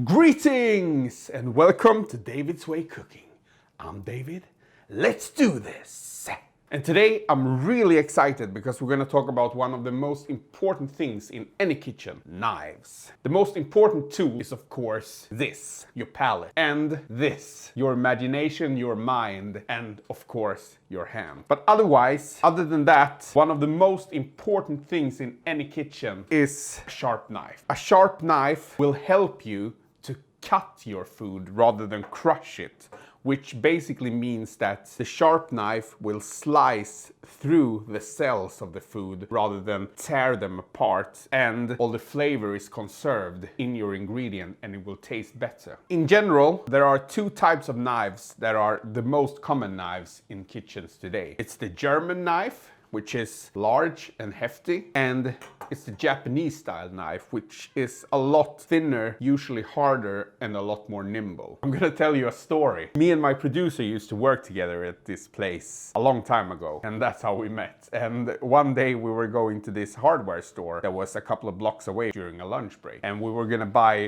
Greetings and welcome to David's Way Cooking. I'm David. Let's do this. And today I'm really excited because we're going to talk about one of the most important things in any kitchen: knives. The most important tool is, of course, this, your palate, and this, your imagination, your mind, and of course, your hand. But otherwise, other than that, one of the most important things in any kitchen is a sharp knife. A sharp knife will help you to cut your food rather than crush it, which basically means that the sharp knife will slice through the cells of the food rather than tear them apart, and all the flavor is conserved in your ingredient and it will taste better. In general, there are two types of knives that are the most common knives in kitchens today. It's the German knife, which is large and hefty, and it's the Japanese style knife, which is a lot thinner, usually harder, and a lot more nimble. I'm gonna tell you a story. Me and my producer used to work together at this place a long time ago, and that's how we met. And one day we were going to this hardware store that was a couple of blocks away during a lunch break, and I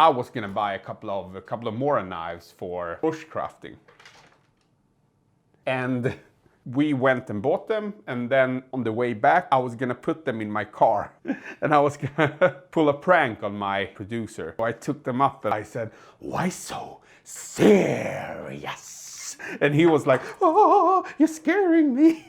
was gonna buy a couple of more knives for bushcrafting. And we went and bought them, and then on the way back I was gonna put them in my car and I was gonna pull a prank on my producer. So I took them up and I said, "Why so serious?" And he was like, "Oh, you're scaring me."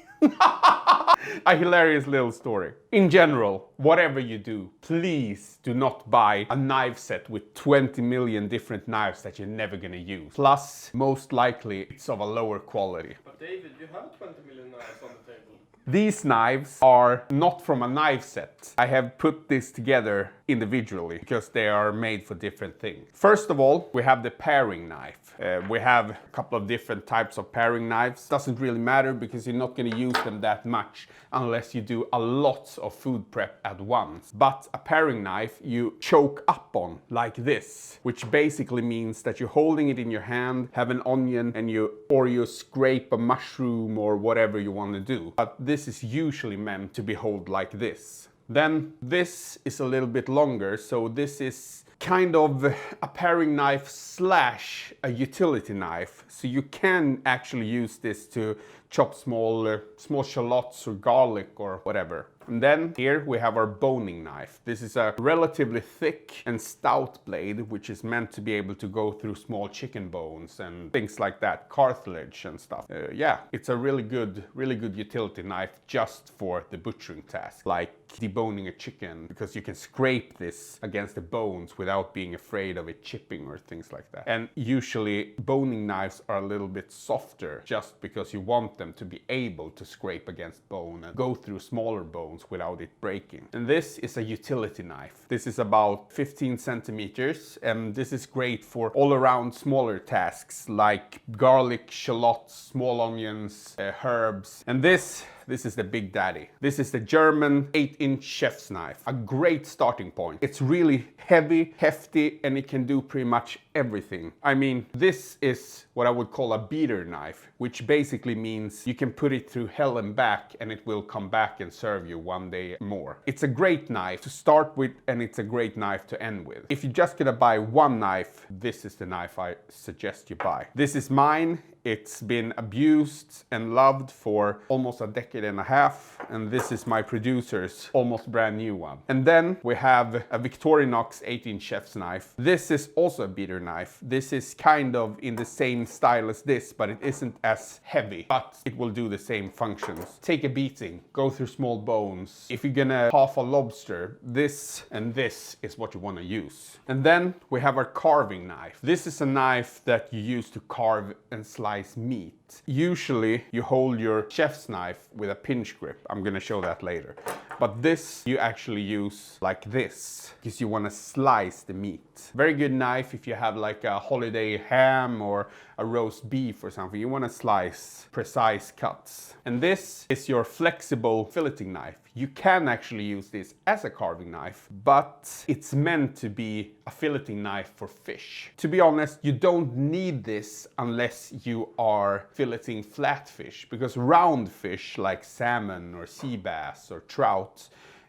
A hilarious little story. In general, whatever you do, please do not buy a knife set with 20 million different knives that you're never gonna use. Plus, most likely, it's of a lower quality. But David, you have 20 million knives on the table. These knives are not from a knife set. I have put this together individually because they are made for different things. First of all, we have the paring knife. We have a couple of different types of paring knives. Doesn't really matter because you're not going to use them that much unless you do a lot of food prep at once. But a paring knife you choke up on like this, which basically means that you're holding it in your hand, have an onion, and you scrape a mushroom or whatever you want to do. But this is usually meant to be held like this. Then this is a little bit longer, so this is kind of a paring knife slash a utility knife. So you can actually use this to chop small shallots or garlic or whatever. And then here we have our boning knife. This is a relatively thick and stout blade, which is meant to be able to go through small chicken bones and things like that, cartilage and stuff. Yeah, it's a really good utility knife just for the butchering task, like deboning a chicken, because you can scrape this against the bones without being afraid of it chipping or things like that. And usually boning knives are a little bit softer just because you want them to be able to scrape against bone and go through smaller bones without it breaking. And this is a utility knife. This is about 15 centimeters, and this is great for all around smaller tasks like garlic, shallots, small onions, herbs. And this is the big daddy. This is the German 8-inch chef's knife. A great starting point. It's really heavy, hefty, and it can do pretty much everything. I mean, this is what I would call a beater knife, which basically means you can put it through hell and back and it will come back and serve you one day more. It's a great knife to start with, and it's a great knife to end with. If you're just gonna buy one knife, this is the knife I suggest you buy. This is mine. It's been abused and loved for almost a decade and a half, and this is my producer's almost brand new one. And then we have a Victorinox 8-inch chef's knife. This is also a beater knife. This is kind of in the same style as this, but it isn't as heavy, but it will do the same functions. Take a beating, go through small bones. If you're gonna half a lobster, this and this is what you want to use. And then we have our carving knife. This is a knife that you use to carve and slice meat. Usually you hold your chef's knife with a pinch grip. I'm gonna show that later. But this you actually use like this because you want to slice the meat. Very good knife if you have like a holiday ham or a roast beef or something. You want to slice precise cuts. And this is your flexible filleting knife. You can actually use this as a carving knife, but it's meant to be a filleting knife for fish. To be honest, you don't need this unless you are filleting flat fish, because round fish like salmon or sea bass or trout,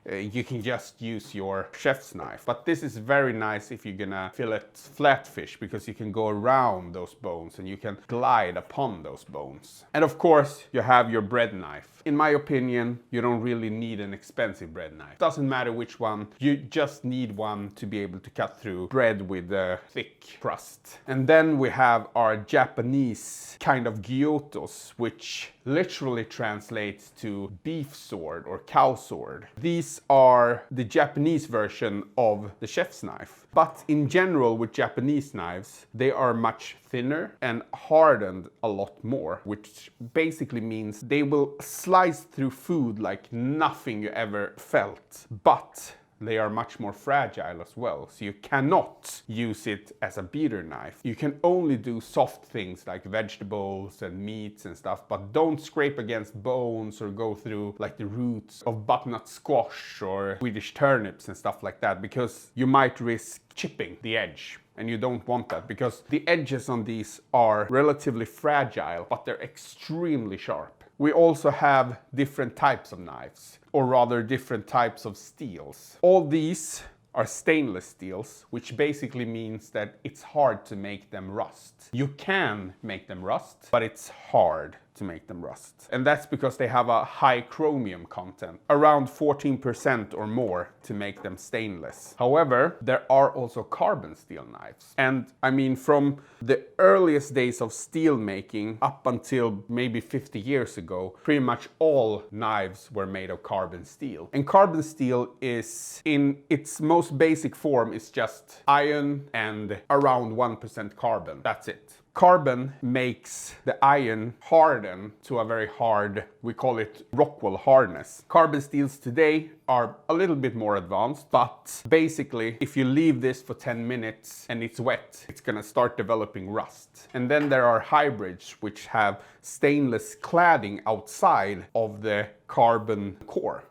you can just use your chef's knife. But this is very nice if you're gonna fillet flatfish, because you can go around those bones and you can glide upon those bones. And of course, you have your bread knife. In my opinion, you don't really need an expensive bread knife. Doesn't matter which one, you just need one to be able to cut through bread with a thick crust. And then we have our Japanese kind of gyutos, which literally translates to beef sword or cow sword. These are the Japanese version of the chef's knife. But in general, with Japanese knives, they are much thinner and hardened a lot more, which basically means they will slice through food like nothing you ever felt. But they are much more fragile as well, so you cannot use it as a beater knife. You can only do soft things like vegetables and meats and stuff, but don't scrape against bones or go through like the roots of butternut squash or Swedish turnips and stuff like that, because you might risk chipping the edge. And you don't want that, because the edges on these are relatively fragile, but they're extremely sharp. We also have different types of knives, or rather different types of steels. All these are stainless steels, which basically means that it's hard to make them rust. You can make them rust, but it's hard to make them rust. And that's because they have a high chromium content, around 14% or more, to make them stainless. However, there are also carbon steel knives. And I mean, from the earliest days of steel making up until maybe 50 years ago, pretty much all knives were made of carbon steel. And carbon steel is, in its most basic form, is just iron and around 1% carbon. That's it. Carbon makes the iron harden to a very hard, we call it Rockwell hardness. Carbon steels today are a little bit more advanced, but basically if you leave this for 10 minutes and it's wet, it's gonna start developing rust. And then there are hybrids which have stainless cladding outside of the carbon core.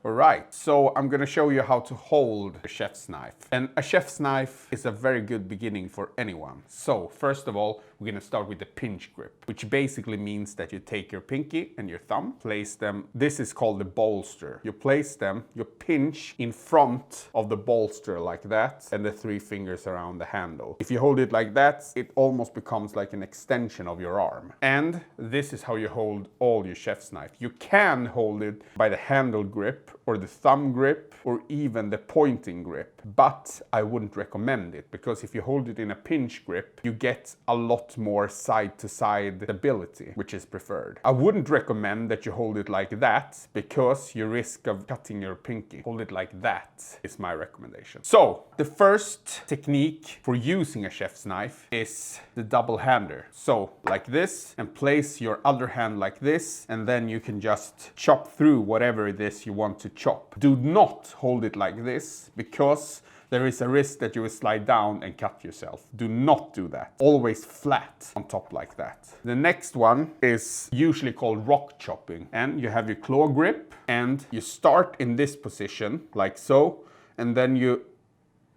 Alright, so I'm gonna show you how to hold a chef's knife. And a chef's knife is a very good beginning for anyone. So first of all, we're gonna start with the pinch grip, which basically means that you take your pinky and your thumb, place them, this is called the bolster. You place them, you pinch in front of the bolster like that, and the 3 fingers around the handle. If you hold it like that, it almost becomes like an extension of your arm. And this is how you hold all your chef's knife. You can hold it by the handle grip, or the thumb grip, or even the pointing grip. But I wouldn't recommend it, because if you hold it in a pinch grip, you get a lot more side-to-side stability, which is preferred. I wouldn't recommend that you hold it like that, because you risk of cutting your pinky. Hold it like that is my recommendation. So the first technique for using a chef's knife is the double hander. So like this, and place your other hand like this, and then you can just chop through whatever it is you want to chop. Do not hold it like this, because there is a risk that you will slide down and cut yourself. Do not do that. Always flat on top like that. The next one is usually called rock chopping. And you have your claw grip, and you start in this position like so, and then you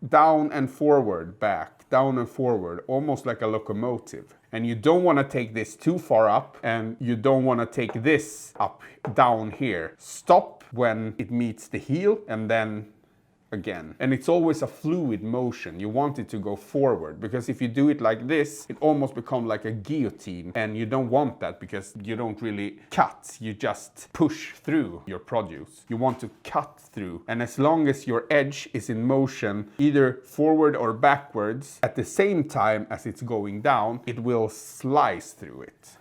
down and forward, back, down and forward, almost like a locomotive. And you don't want to take this too far up, and you don't want to take this up, down here. Stop when it meets the heel, and then again. And it's always a fluid motion. You want it to go forward, because if you do it like this, it almost becomes like a guillotine, and you don't want that, because you don't really cut, you just push through your produce. You want to cut through, and as long as your edge is in motion either forward or backwards at the same time as it's going down, it will slice through it.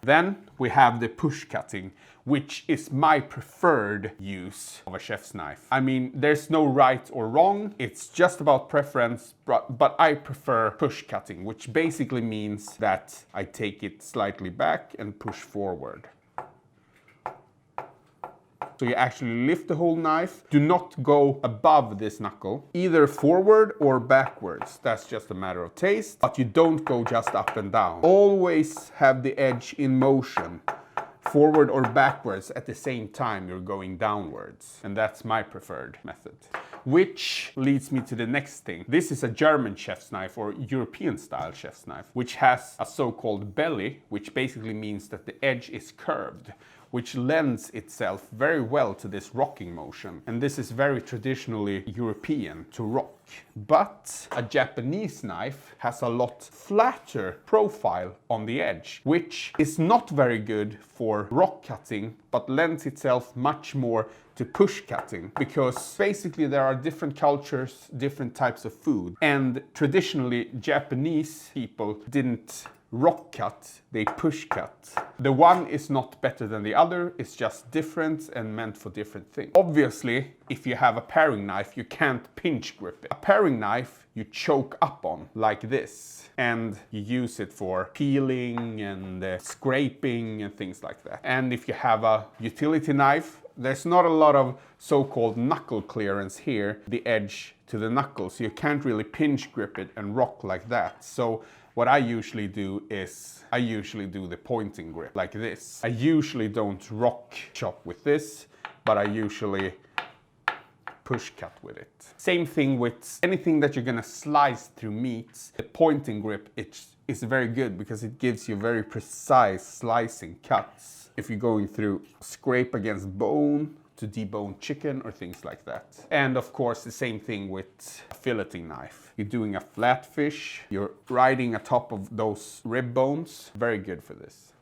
Then we have the push cutting, which is my preferred use of a chef's knife. I mean, there's no right or wrong, it's just about preference, but I prefer push cutting, which basically means that I take it slightly back and push forward. So you actually lift the whole knife. Do not go above this knuckle, either forward or backwards. That's just a matter of taste, but you don't go just up and down. Always have the edge in motion, forward or backwards at the same time you're going downwards. And that's my preferred method. Which leads me to the next thing. This is a German chef's knife, or European style chef's knife, which has a so-called belly, which basically means that the edge is curved, which lends itself very well to this rocking motion. And this is very traditionally European, to rock. But a Japanese knife has a lot flatter profile on the edge, which is not very good for rock cutting, but lends itself much more to push cutting, because basically there are different cultures, different types of food, and traditionally Japanese people didn't rock cut, they push cut. The one is not better than the other, it's just different and meant for different things. Obviously, if you have a paring knife, you can't pinch grip it. A paring knife you choke up on like this, and you use it for peeling and scraping and things like that. And if you have a utility knife, there's not a lot of so-called knuckle clearance here, the edge to the knuckle, so you can't really pinch grip it and rock like that. So what I usually do is, I usually do the pointing grip like this. I usually don't rock chop with this, but I usually push cut with it. Same thing with anything that you're gonna slice through meats. The pointing grip is very good because it gives you very precise slicing cuts. If you're going through scrape against bone to debone chicken or things like that. And of course the same thing with a filleting knife. You're doing a flat fish, you're riding atop of those rib bones. Very good for this.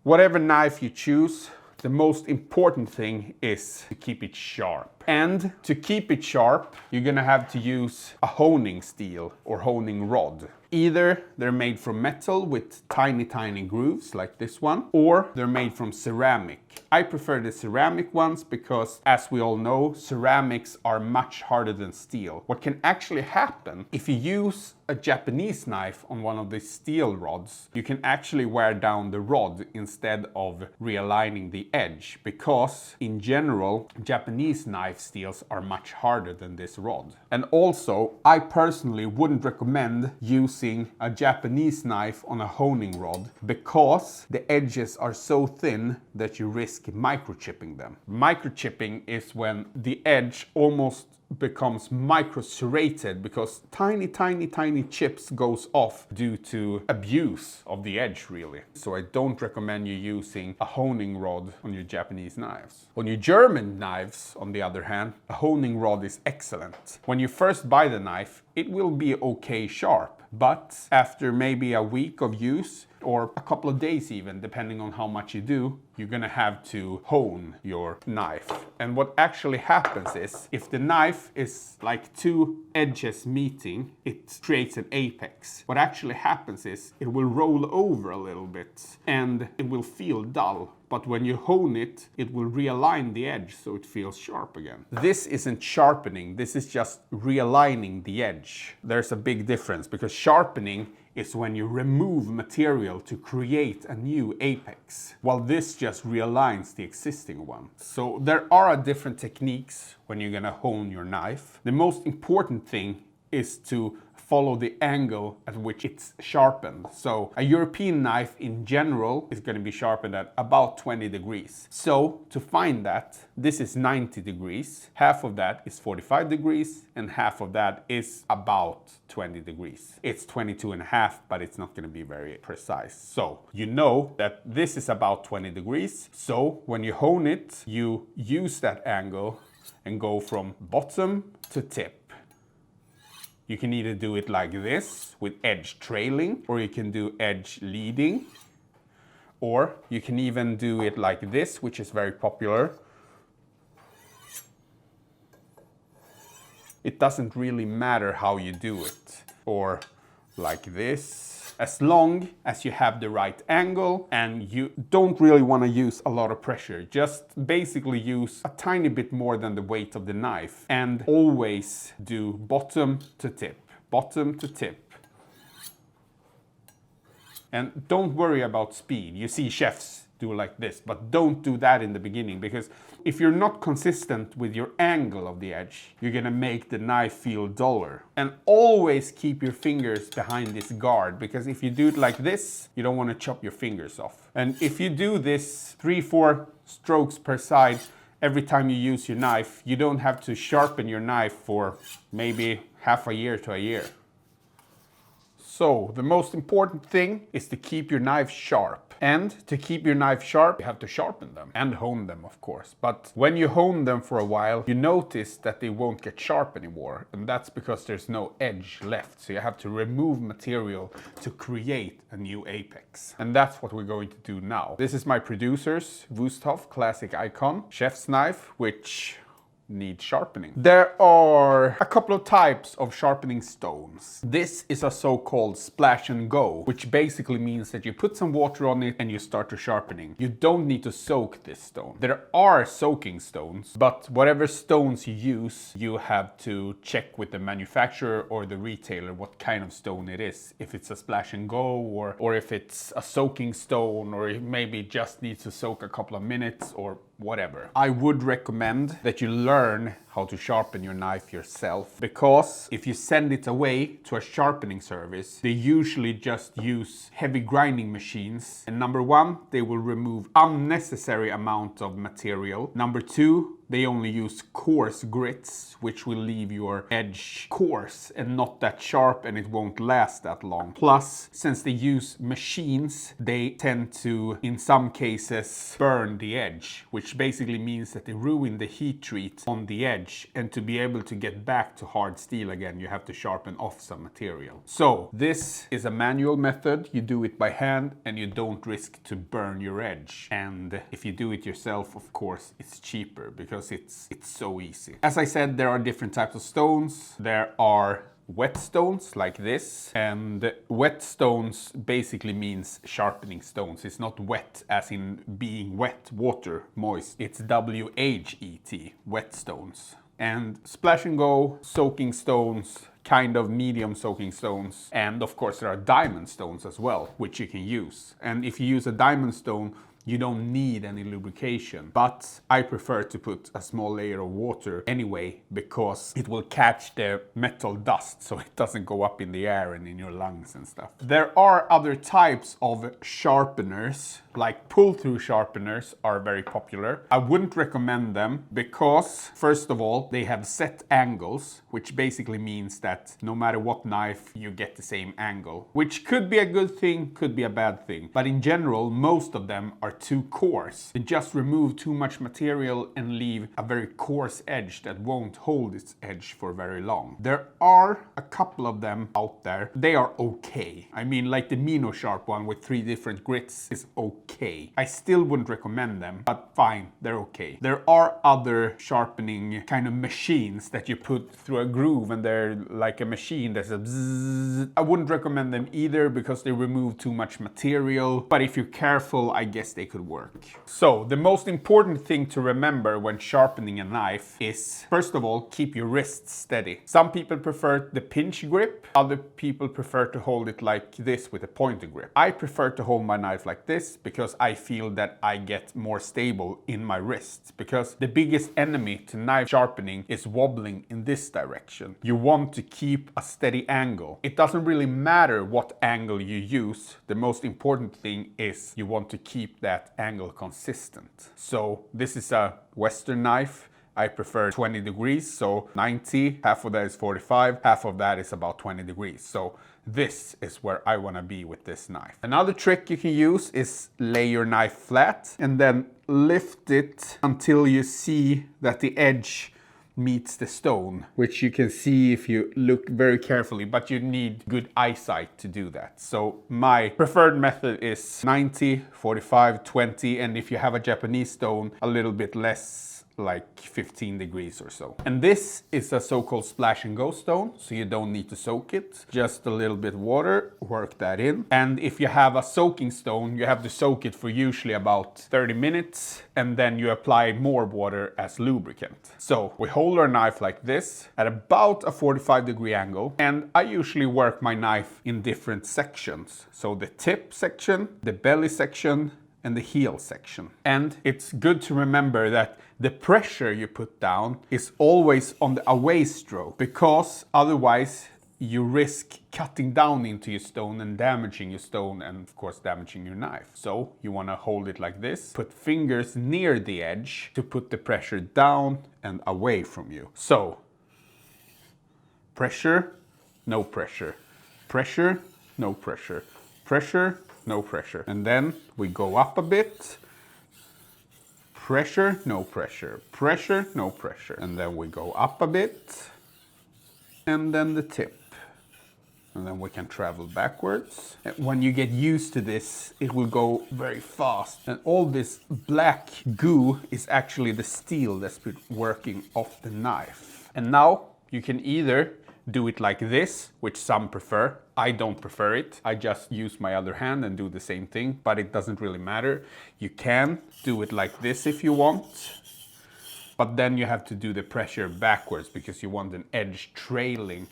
Whatever knife you choose, the most important thing is to keep it sharp. And to keep it sharp, you're gonna have to use a honing steel or honing rod. Either they're made from metal with tiny, tiny grooves like this one, or they're made from ceramic. I prefer the ceramic ones because, as we all know, ceramics are much harder than steel. What can actually happen if you use a Japanese knife on one of the steel rods, you can actually wear down the rod instead of realigning the edge, because in general, Japanese knife steels are much harder than this rod. And also, I personally wouldn't recommend using a Japanese knife on a honing rod because the edges are so thin that you risk microchipping them. Microchipping is when the edge almost becomes micro serrated because tiny, tiny, tiny chips goes off due to abuse of the edge, really. So I don't recommend you using a honing rod on your Japanese knives. On your German knives, on the other hand, a honing rod is excellent. When you first buy the knife, it will be okay sharp, but after maybe a week of use, or a couple of days even, depending on how much you do, you're gonna have to hone your knife. And what actually happens is, if the knife is like two edges meeting, it creates an apex. What actually happens is, it will roll over a little bit and it will feel dull. But when you hone it, it will realign the edge so it feels sharp again. This isn't sharpening, this is just realigning the edge. There's a big difference, because sharpening is when you remove material to create a new apex, while this just realigns the existing one. So there are different techniques when you're gonna hone your knife. The most important thing is to follow the angle at which it's sharpened. So a European knife in general is going to be sharpened at about 20 degrees. So to find that, this is 90 degrees, half of that is 45 degrees, and half of that is about 20 degrees. It's 22.5, but it's not going to be very precise. So you know that this is about 20 degrees. So when you hone it, you use that angle and go from bottom to tip. You can either do it like this, with edge trailing, or you can do edge leading, or you can even do it like this, which is very popular. It doesn't really matter how you do it, or like this, as long as you have the right angle and you don't really want to use a lot of pressure. Just basically use a tiny bit more than the weight of the knife, and always do bottom to tip, bottom to tip. And don't worry about speed. You see chefs do like this, but don't do that in the beginning, because if you're not consistent with your angle of the edge, you're gonna make the knife feel duller. And always keep your fingers behind this guard, because if you do it like this, you don't want to chop your fingers off. And if you do this 3-4 strokes per side every time you use your knife, you don't have to sharpen your knife for maybe half a year to a year. So the most important thing is to keep your knife sharp. And to keep your knife sharp, you have to sharpen them and hone them, of course. But when you hone them for a while, you notice that they won't get sharp anymore. And that's because there's no edge left. So you have to remove material to create a new apex. And that's what we're going to do now. This is my producer's Wusthof Classic Icon chef's knife, which need sharpening. There are a couple of types of sharpening stones. This is a so-called splash and go, which basically means that you put some water on it and you start to sharpening. You don't need to soak this stone. There are soaking stones, but whatever stones you use, you have to check with the manufacturer or the retailer what kind of stone it is. If it's a splash and go, or if it's a soaking stone, or it maybe just needs to soak a couple of minutes, or whatever. I would recommend that you learn how to sharpen your knife yourself, because if you send it away to a sharpening service, they usually just use heavy grinding machines. And number one, they will remove unnecessary amount of material. Number two, they only use coarse grits, which will leave your edge coarse and not that sharp, and it won't last that long. Plus, since they use machines, they tend to, in some cases, burn the edge, which basically means that they ruin the heat treat on the edge. And to be able to get back to hard steel again, you have to sharpen off some material. So this is a manual method. You do it by hand and you don't risk to burn your edge. And if you do it yourself, of course, it's cheaper because it's so easy. As I said, there are different types of stones. There are wet stones like this, and wet stones basically means sharpening stones. It's not wet as in being wet, water, moist. It's W-H-E-T, wet stones. And splash and go, soaking stones, kind of medium soaking stones. And of course there are diamond stones as well, which you can use. And if you use a diamond stone, you don't need any lubrication, but I prefer to put a small layer of water anyway, because it will catch the metal dust so it doesn't go up in the air and in your lungs and stuff. There are other types of sharpeners, like pull-through sharpeners are very popular. I wouldn't recommend them because, first of all, they have set angles, which basically means that no matter what knife, you get the same angle, which could be a good thing, could be a bad thing. But in general, most of them are too coarse. They just remove too much material and leave a very coarse edge that won't hold its edge for very long. There are a couple of them out there. They are okay. I mean, like the Mino Sharp one with 3 different grits is okay. I still wouldn't recommend them, but fine, they're okay. There are other sharpening kind of machines that you put through a groove and they're like a machine that's a bzzz. I wouldn't recommend them either because they remove too much material, but if you're careful, I guess they could work. So the most important thing to remember when sharpening a knife is, first of all, keep your wrists steady. Some people prefer the pinch grip, other people prefer to hold it like this with a pointer grip. I prefer to hold my knife like this because I feel that I get more stable in my wrists, because the biggest enemy to knife sharpening is wobbling in this direction. You want to keep a steady angle. It doesn't really matter what angle you use. The most important thing is you want to keep that angle consistent. So this is a Western knife. I prefer 20 degrees, so 90, half of that is 45, half of that is about 20 degrees. So this is where I want to be with this knife. Another trick you can use is lay your knife flat and then lift it until you see that the edge meets the stone, which you can see if you look very carefully, but you need good eyesight to do that. So my preferred method is 90, 45, 20, and if you have a Japanese stone, a little bit less, like 15 degrees or so. And this is a so-called splash and go stone, so you don't need to soak it. Just a little bit water, work that in. And if you have a soaking stone, you have to soak it for usually about 30 minutes, and then you apply more water as lubricant. So we hold our knife like this at about a 45-degree angle, and I usually work my knife in different sections. So the tip section, the belly section, and the heel section. And it's good to remember that the pressure you put down is always on the away stroke, because otherwise you risk cutting down into your stone and damaging your stone, and of course damaging your knife. So you want to hold it like this, put fingers near the edge to put the pressure down and away from you. So pressure, no pressure, pressure, no pressure. Pressure, no pressure. And then we go up a bit. Pressure, no pressure. Pressure, no pressure. And then we go up a bit. And then the tip. And then we can travel backwards. And when you get used to this, it will go very fast. And all this black goo is actually the steel that's been working off the knife. And now you can either do it like this, which some prefer. I don't prefer it. I just use my other hand and do the same thing, but it doesn't really matter. You can do it like this if you want, but then you have to do the pressure backwards because you want an edge trailing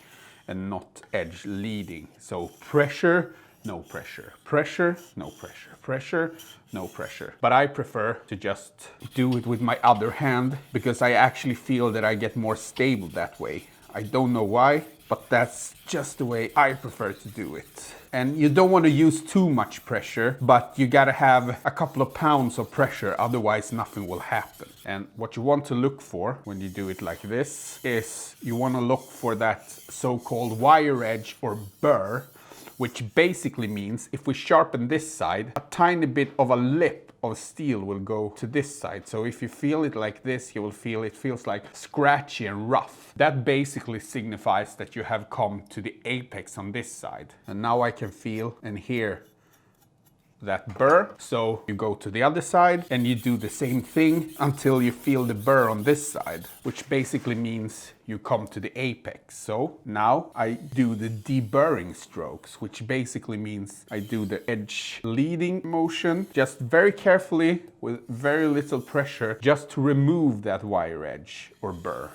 and not edge leading. So pressure, no pressure. Pressure, no pressure. Pressure, no pressure. But I prefer to just do it with my other hand because I actually feel that I get more stable that way. I don't know why, but that's just the way I prefer to do it. And you don't want to use too much pressure, but you gotta have a couple of pounds of pressure, otherwise nothing will happen. And what you want to look for when you do it like this is you want to look for that so-called wire edge or burr, which basically means if we sharpen this side, a tiny bit of a lip of steel will go to this side. So if you feel it like this, you will feel it feels like scratchy and rough. That basically signifies that you have come to the apex on this side. And now I can feel and hear that burr. So you go to the other side and you do the same thing until you feel the burr on this side, which basically means you come to the apex. So now I do the deburring strokes, which basically means I do the edge leading motion just very carefully with very little pressure just to remove that wire edge or burr.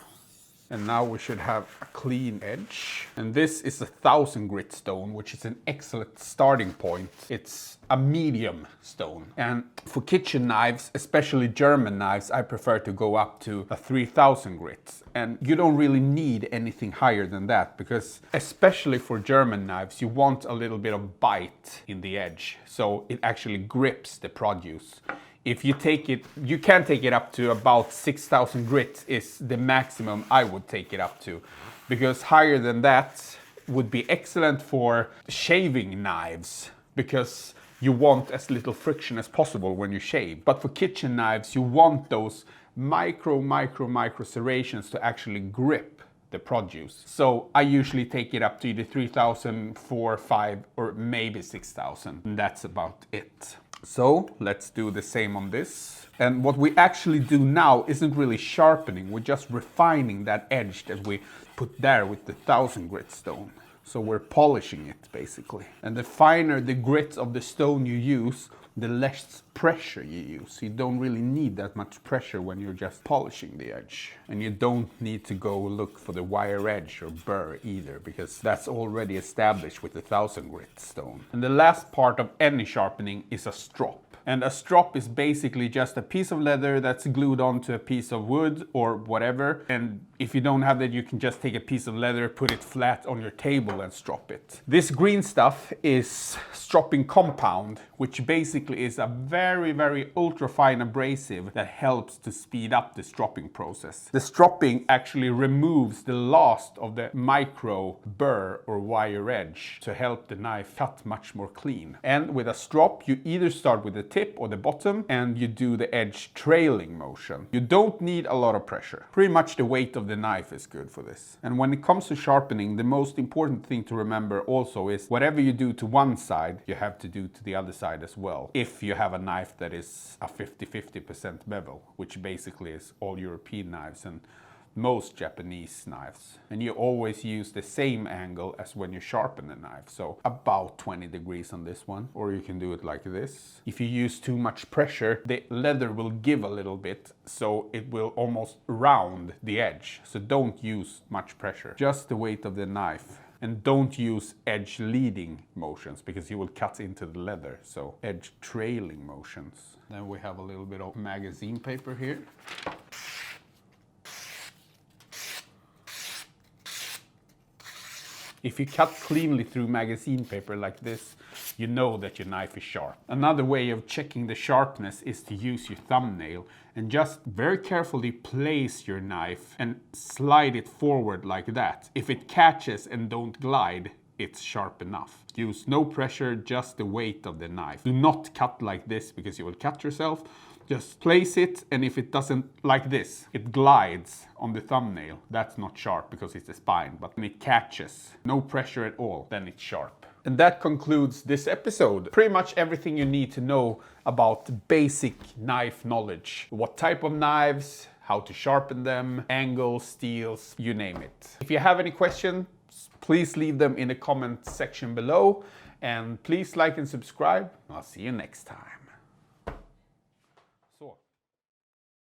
And now we should have a clean edge. And this is a 1000 grit stone, which is an excellent starting point. It's a medium stone. And for kitchen knives, especially German knives, I prefer to go up to a 3000 grit. And you don't really need anything higher than that because especially for German knives, you want a little bit of bite in the edge. So it actually grips the produce. If you take it, you can take it up to about 6000 grit is the maximum I would take it up to. Because higher than that would be excellent for shaving knives because you want as little friction as possible when you shave. But for kitchen knives, you want those micro serrations to actually grip the produce. So I usually take it up to either 3000, 4, 5, or maybe 6000. And that's about it. So let's do the same on this. And what we actually do now isn't really sharpening, we're just refining that edge that we put there with the 1000 grit stone. So we're polishing it basically. And the finer the grit of the stone you use, the less pressure you use. You don't really need that much pressure when you're just polishing the edge. And you don't need to go look for the wire edge or burr either, because that's already established with the 1000 grit stone. And the last part of any sharpening is a strop. And a strop is basically just a piece of leather that's glued onto a piece of wood or whatever. And if you don't have that, you can just take a piece of leather, put it flat on your table and strop it. This green stuff is stropping compound, which basically is a very ultra fine abrasive that helps to speed up the stropping process. The stropping actually removes the last of the micro burr or wire edge to help the knife cut much more clean. And with a strop, you either start with the tip or the bottom and you do the edge trailing motion. You don't need a lot of pressure. Pretty much the weight of the knife is good for this. And when it comes to sharpening, the most important thing to remember also is whatever you do to one side, you have to do to the other side as well. If you have a knife that is a 50-50% bevel, which basically is all European knives and most Japanese knives. And you always use the same angle as when you sharpen the knife. So about 20 degrees on this one, or you can do it like this. If you use too much pressure, the leather will give a little bit, so it will almost round the edge. So don't use much pressure, just the weight of the knife. And don't use edge leading motions because you will cut into the leather. So edge trailing motions. Then we have a little bit of magazine paper here. If you cut cleanly through magazine paper like this, you know that your knife is sharp. Another way of checking the sharpness is to use your thumbnail and just very carefully place your knife and slide it forward like that. If it catches and don't glide, it's sharp enough. Use no pressure, just the weight of the knife. Do not cut like this because you will cut yourself. Just place it, and if it doesn't, like this, it glides on the thumbnail. That's not sharp because it's a spine, but when it catches, no pressure at all, then it's sharp. And that concludes this episode. Pretty much everything you need to know about basic knife knowledge. What type of knives, how to sharpen them, angles, steels, you name it. If you have any questions, please leave them in the comment section below. And please like and subscribe. I'll see you next time.